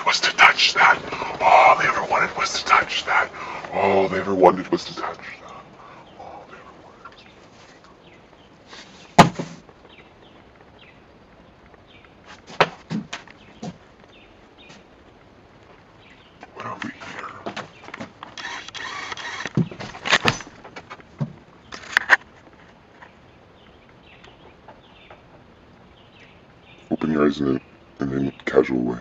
was to touch that. All they ever wanted was to touch that. All they ever wanted was to touch that. All they ever wanted was to What are we here? Open your eyes in a casual way.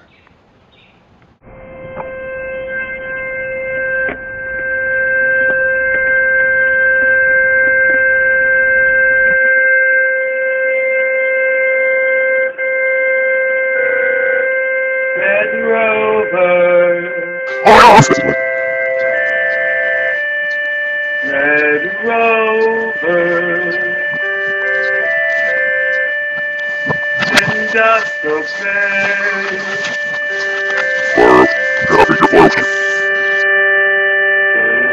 Red Rover, Oh, this way. Red Rover, and just okay. Get off your boat.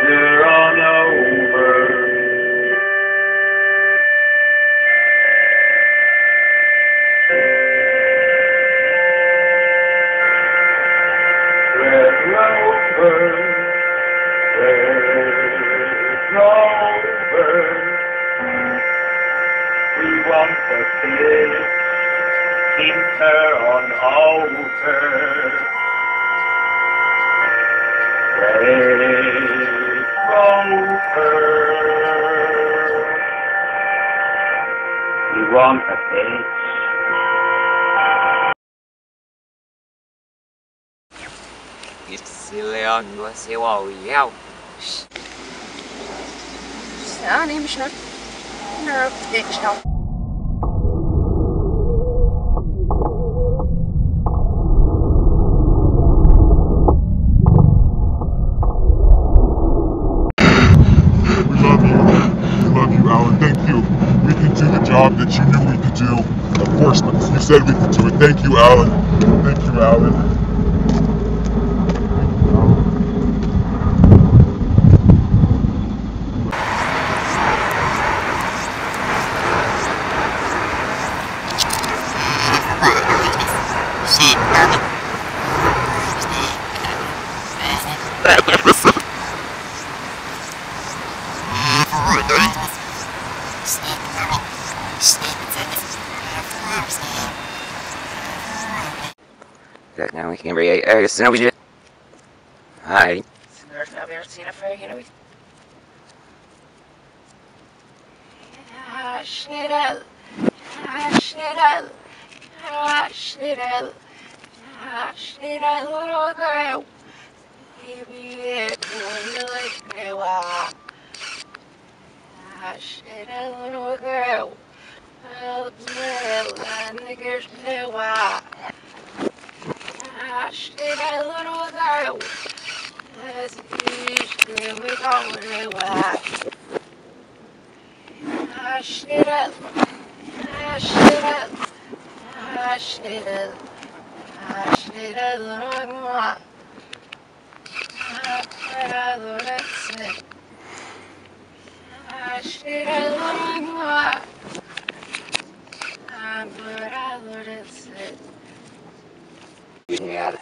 You're on over. Red Rover, Red Rover, we want to live, keep her on over. Red Rover, we want a bitch. você o real. ثاني مش نعرف ايش هو. We love you, Alan. Thank you. We can do the job that you knew we could do. Of course, because you said we could do it. Thank you, Alan. Thank you, Alan. Now we can bring a Hi. I've never seen a fairy, you know. Schnitzel, Schnitzel, Schnitzel, Schnitzel, little girl. Baby, it's going to like me, wow. Schnitzel, little girl. And the girl's me, wow. Schnitzel, little girl. Let's do we call it, wow. Schnitzel, Schnitzel, Schnitzel, Schnitzel, little girl.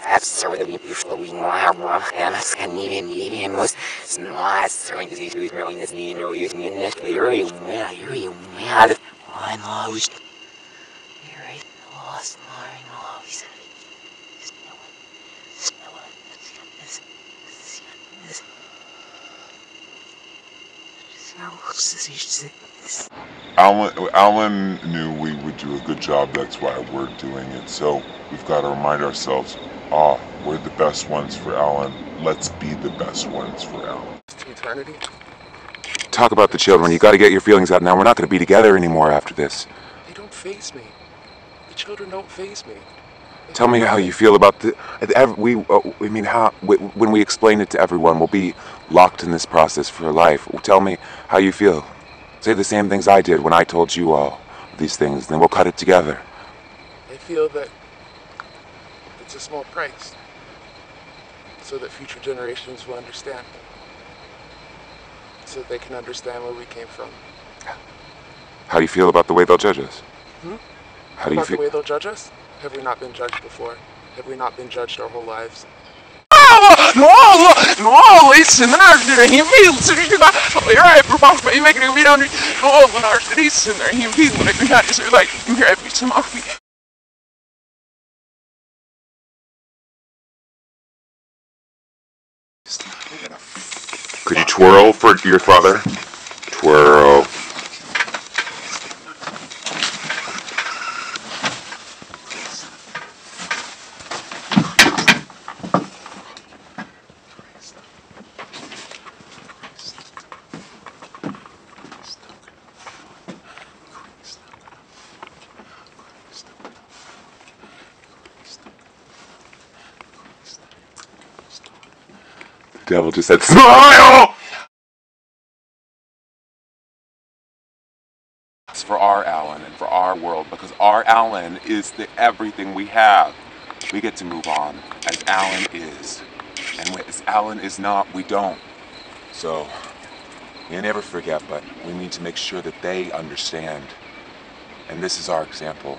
Absolutely flowing wild and a Scandinavian was not serving to see who's growing this knee or using it necessarily. You're mad. I lost. You're right. Lost. Lost. Alan knew we would do a good job, that's why we're doing it. So we've got to remind ourselves, we're the best ones for Alan. Let's be the best ones for Alan. Eternity? Talk about the children. You got to get your feelings out now. We're not going to be together anymore after this. They don't faze me. The children don't faze me. Tell me how you feel about the. When we explain it to everyone, we'll be locked in this process for life. Tell me how you feel. Say the same things I did when I told you all these things. Then we'll cut it together. I feel that it's a small price, so that future generations will understand, so they can understand where we came from. How do you feel about the way they'll judge us? Hmm? How do you About feel? the way they'll judge us? Have we not been judged before? Have we not been judged our whole lives? No, listen, you feel you're right, for you making me under all of our cities and there, you feel like we had to like, you hear every some of me. Could you twirl for your father? Twirl. The devil just said, SMILE! It's for our Alan and for our world, because our Alan is the everything we have. We get to move on as Alan is. And as Alan is not, we don't. So, you never forget, but we need to make sure that they understand. And this is our example.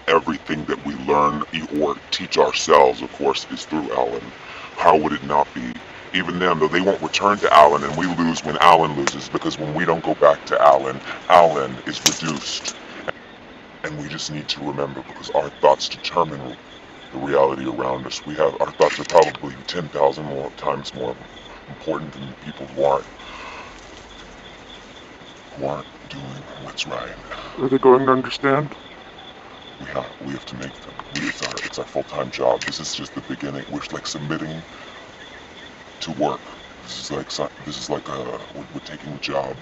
Everything that we learn or teach ourselves, of course, is through Alan. How would it not be? Even them, though, they won't return to Alan, and we lose when Alan loses, because when we don't go back to Alan, Alan is reduced. And we just need to remember, because our thoughts determine the reality around us. Our thoughts are probably 10,000 times more important than the people who aren't doing what's right. Are they going to understand? We have to make them. It's our full-time job. This is just the beginning. We're like submitting to work. This is like we're taking a job.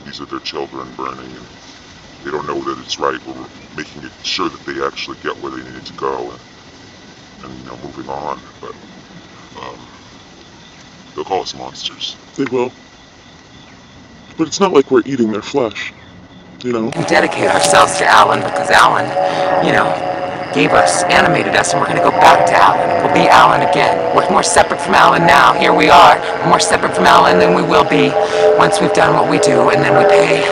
These are their children burning, and they don't know that it's right. We're making it sure that they actually get where they need to go, and moving on. But they'll call us monsters. They will. But it's not like we're eating their flesh. You know? We dedicate ourselves to Alan because Alan, gave us, animated us, and we're going to go back to Alan. We'll be Alan again. We're more separate from Alan now. Here we are. We're more separate from Alan than we will be once we've done what we do, and then we pay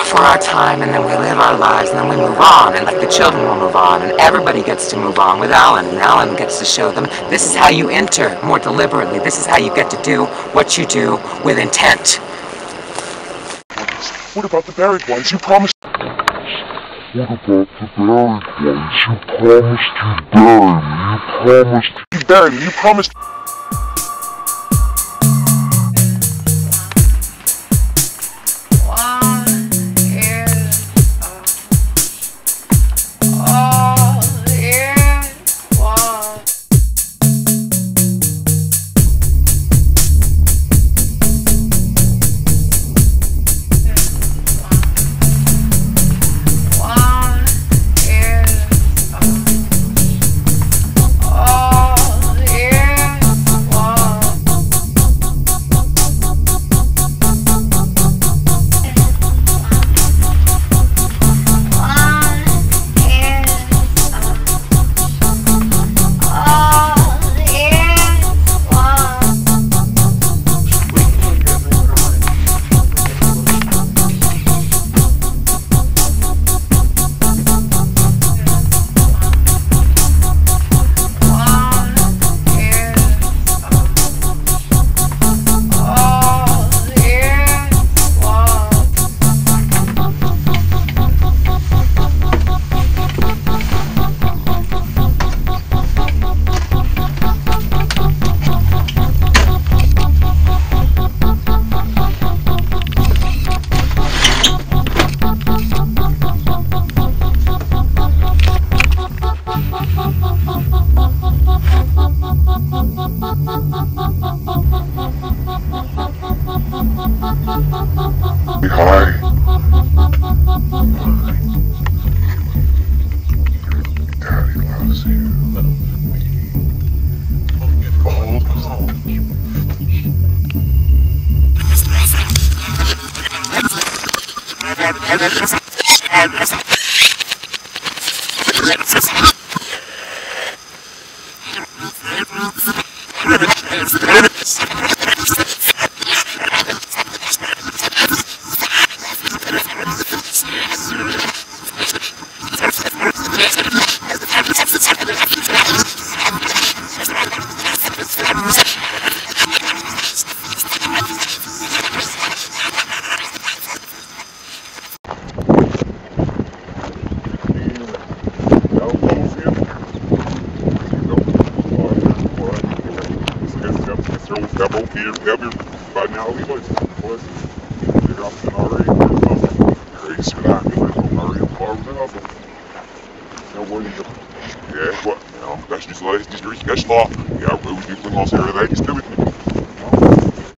for our time, and then we live our lives, and then we move on, and like the children will move on, and everybody gets to move on with Alan, and Alan gets to show them this is how you enter more deliberately. This is how you get to do what you do with intent. What about the buried ones? You promised. What about the buried ones? You promised to bury me. You promised. Hi. Daddy loves you. what? Get up and hurry. Grace for that. Hurry up, hurry up. Ja, what? That's just law. Yeah, we do things here today. Just do it.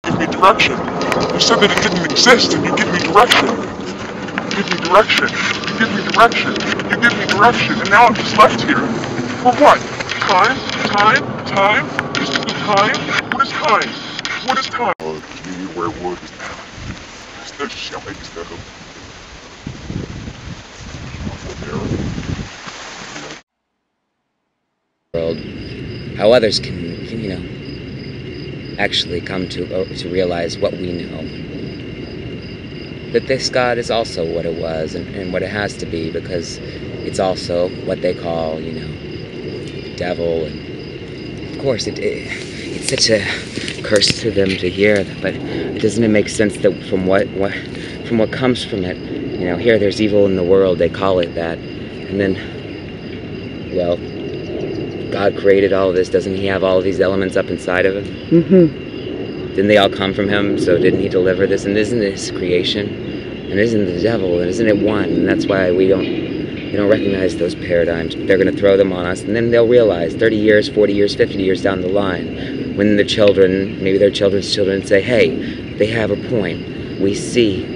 Give me direction. You said that it didn't exist, and you give me direction. You give me direction. You give me direction. You give me direction, and now I'm just left here. For what? Time? Time? Time? Just time? What is time? What is time? Where wood is now. Still shall make it up. World, how others can actually come to realize what we know. That this God is also what it was and what it has to be, because it's also what they call, the devil. And of course, it's such a curse to them to hear, but doesn't it make sense that from what comes from it, here there's evil in the world, they call it that, and then, well, God created all of this. Doesn't he have all of these elements up inside of him? Mm-hmm. Didn't they all come from him? So didn't he deliver this? And isn't this creation? And isn't the devil? And isn't it one? And that's why we don't recognize those paradigms. But they're going to throw them on us, and then they'll realize 30 years, 40 years, 50 years down the line, when their children, maybe their children's children, say, hey, they have a point. We see.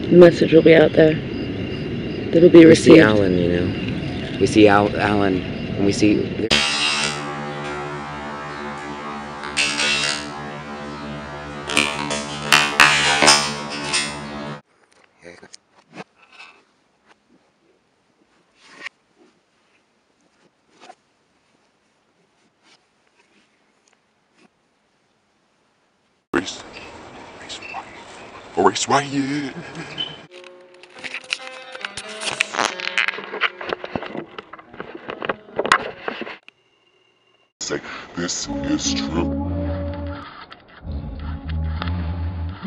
The message will be out there. It'll be received. We see Alan, We see Alan, and we see... Race right, yeah. Say, this is true. I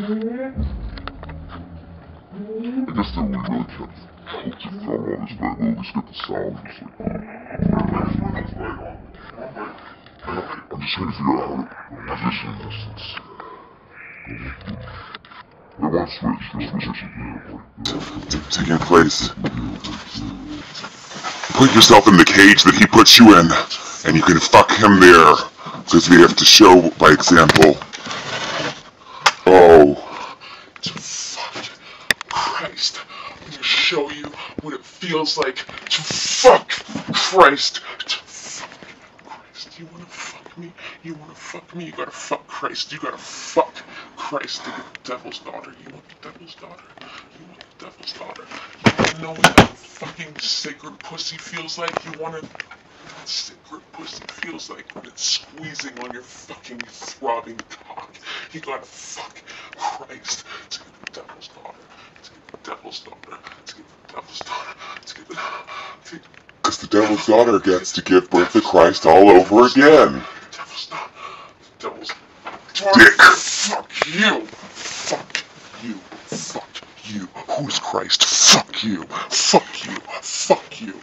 guess that we really can't filter from all this, but at least get the sound. I'm just trying to figure out how to position this. They want switch taking place. Put yourself in the cage that he puts you in, and you can fuck him there, because we have to show by example. Oh, fuck Christ! I'm gonna show you what it feels like to fuck Christ. To fuck Christ. You wanna fuck me? You wanna fuck me? You gotta fuck Christ. You gotta fuck Christ to get the devil's daughter. You want the devil's daughter? You want the devil's daughter? You wanna know what that fucking sacred pussy feels like? You wanna... That sacred pussy feels like when it's squeezing on your fucking throbbing cock. You gotta fuck Christ to get the devil's daughter. To get the devil's daughter. To get the devil's daughter. To get the... Because the devil's daughter gets to give birth to Christ all over again. Devil's daughter. Devil's dick. Fuck you. Fuck you. Fuck you. Who's Christ? Fuck you. Fuck you. Fuck you.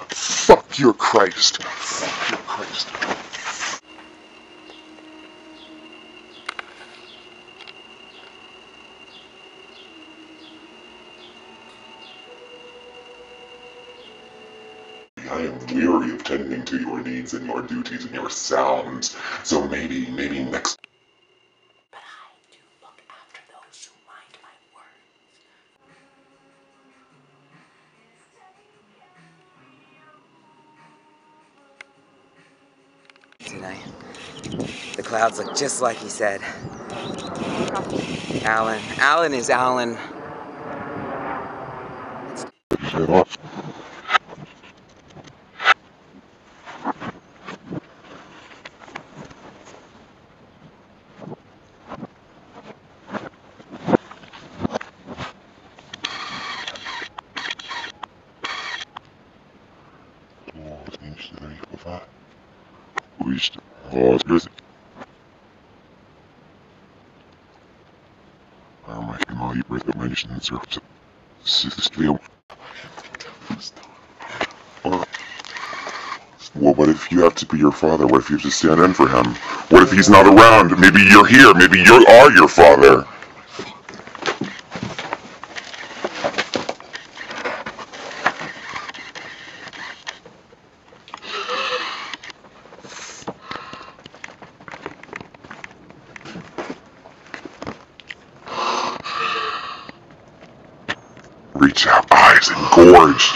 Fuck your Christ. Fuck your Christ. I am weary of tending to your needs and your duties and your sounds, so maybe next... But I do look after those who mind my words. Tonight, the clouds look just like he said. Alan is Alan. Well, what if you have to be your father? What if you have to stand in for him? What if he's not around? Maybe you're here. Maybe you are your father. Reach out, eyes engorged.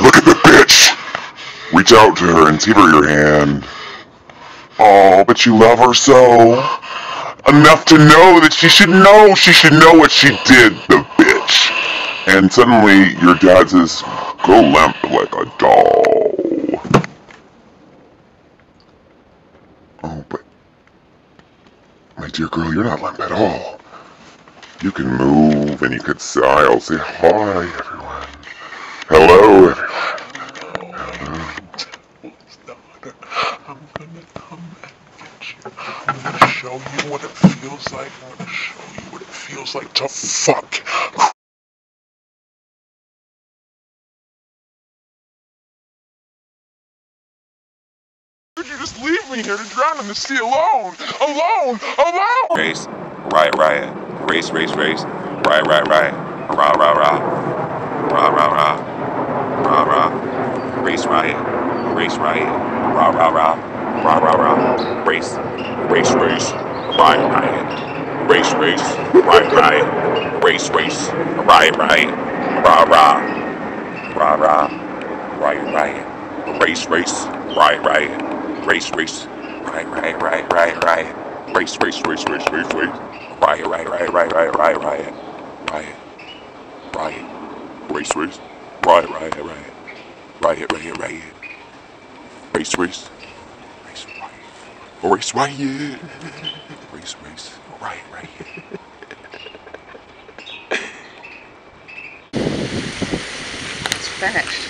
Look at the bitch! Reach out to her and give her your hand. Oh, but you love her so. Enough to know that she should know what she did, the bitch. And suddenly your dad says, go limp like a doll. Oh, but my dear girl, you're not limp at all. You can move and you can smile. Say hi, everyone. Hello, everyone. I'm gonna come and get you. I'm gonna show you what it feels like. I'm gonna show you what it feels like to fuck. Would you just leave me here to drown in the sea alone? Alone! Race, riot, riot. Race, race, race. Riot, riot, riot. Rah, rah, rah. Rah, rah, rah. Rah, rah. Race, riot. Race, riot. Rah, rah, rah. Rah, rah, rah. Race, race, race. Riot, riot. Race, race. Riot, riot. Race, race. Riot, riot. Rah, rah. Rah, rah. Riot, riot. Race, race. Riot, riot. Race, race. Riot, riot, riot, riot, riot. Race, race, race, race, race, race. Riot, riot, riot, riot, riot, riot, riot. Riot, riot. Race, race. Riot, riot, riot. Riot, riot, riot. Race, race. Race, riot. Race, riot. Race, race. Riot, riot. It's finished.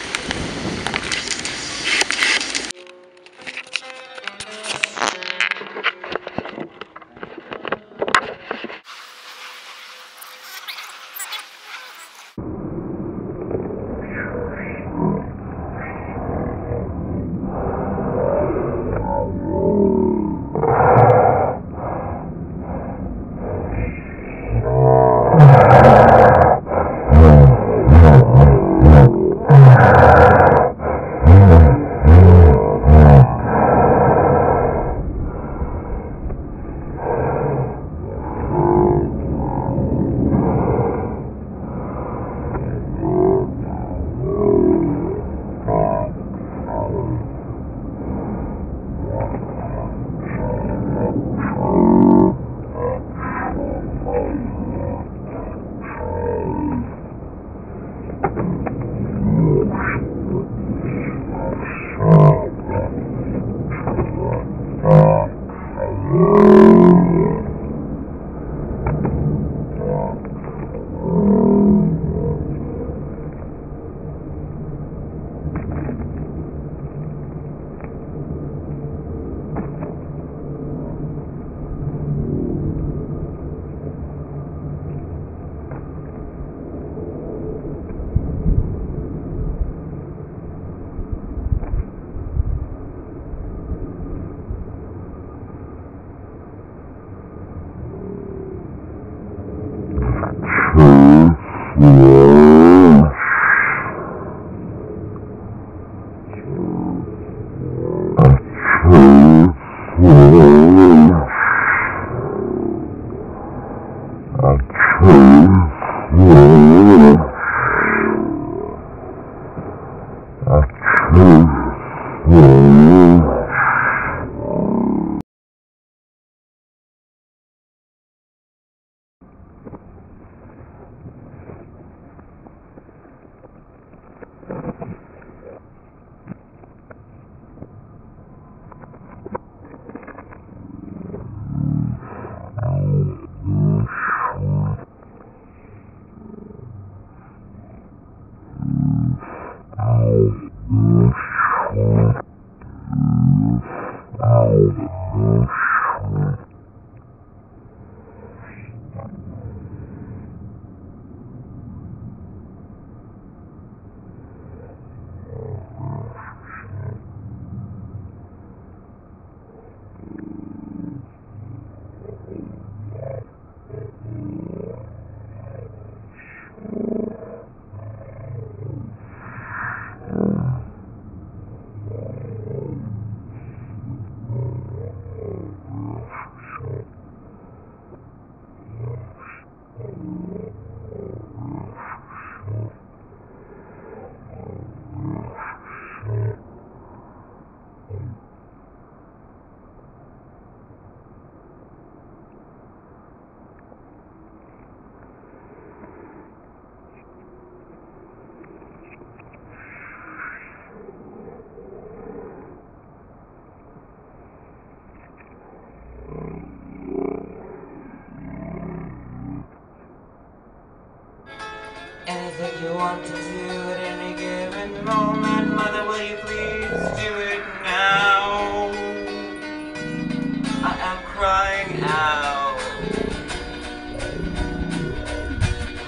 crying out.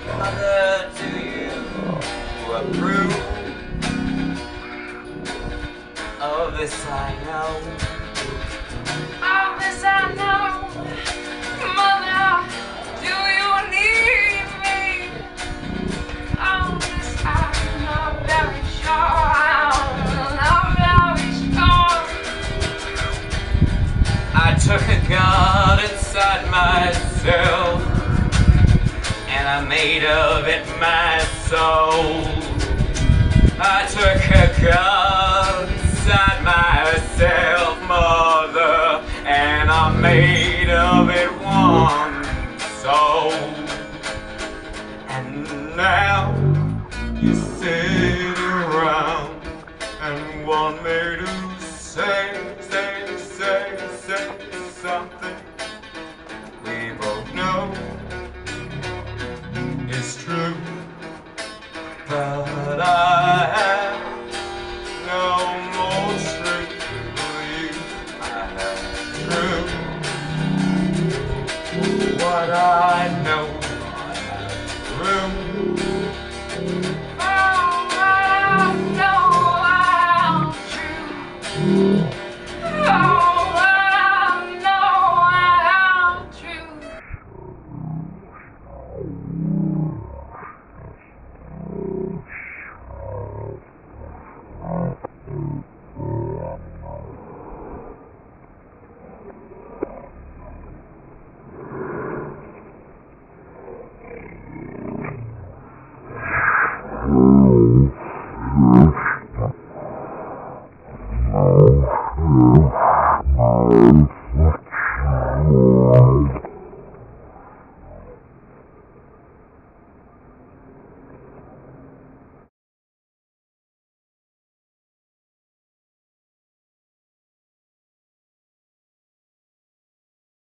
Mother, do you approve of this? I know. Of this I know. Mother, do you need me? Of this I'm not very sure. I'm not very sure. I took a God inside myself, and I made of it my soul. I took a God inside myself, mother, and I made of it one soul. And now you sit around and want me to say something we both know is true, but I have no more truth for you. I have true what I know. I have room. Oh, I know I'm true. Oh, I know I'm true. Oh,